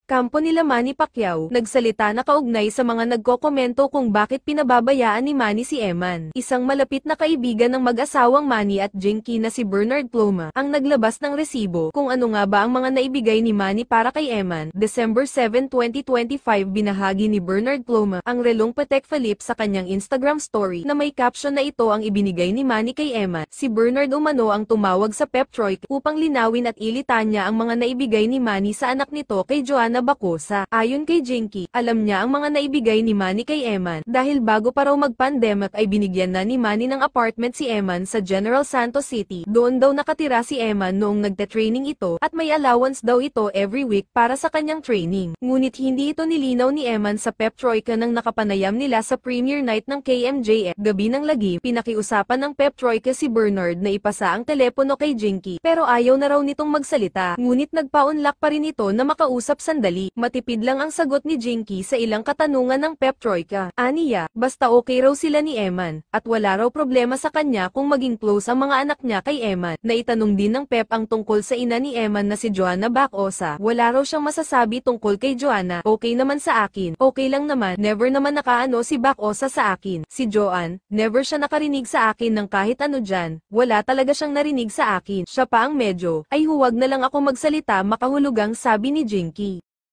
kampo nila Manny Pacquiao, nagsalita na kaugnay sa mga nagkokomento kung bakit pinababayaan ni Manny si Eman. Isang malapit na kaibigan ng mag-asawang Manny at Jinky na si Bernard Ploma, ang naglabas ng resibo kung ano nga ba ang mga naibigay ni Manny para kay Eman. December 7, 2025 binahagi ni Bernard Ploma ang relong Patek Philippe sa kanyang Instagram story na may caption na ito ang ibinigay ni Manny kay Eman. Si Bernard umano ang tumawag sa Pep Troika upang linawin at ilitan niya ang mga naibigay ni Manny sa anak nito kay Joanna Bacosa. Ayon kay Jinky, alam niya ang mga naibigay ni Manny kay Eman dahil bago pa raw mag-pandemic ay binigyan na ni Manny ng apartment si Eman sa General Santos City. Doon daw nakatira si Eman noong nagte-training ito at may allowance daw ito every week para sa kanyang training. Ngunit hindi ito nilinaw ni Eman sa Pep Troika nang nakapanayam nila sa premiere night ng KMJF Gabi ng Lagi. Pinakiusapan ng Pep Troika si Bernard na ipasa ang telepono kay Jinky pero ayaw na raw nitong magsalita. Ngunit nagpaunlak pa rin ito na makausap sandali. Matipid lang ang sagot ni Jinky sa ilang katanungan ng Pep Troika. Aniya, basta okay raw sila ni Eman, at wala raw problema sa kanya kung maging close ang mga anak niya kay Eman. Naitanong din ng Pep ang tungkol sa ina ni Eman na si Joanna Bacosa. Wala raw siyang masasabi tungkol kay Joanna. Okay naman sa akin. Okay lang naman. Never naman nakaano si Bacosa sa akin. Si Joanne, never siya nakarinig sa akin ng kahit ano dyan. Wala talaga siyang narinig sa akin. Siya pa ang medyo, ay huwag na lang ako magsalita makahulugang sabi ni Jinky.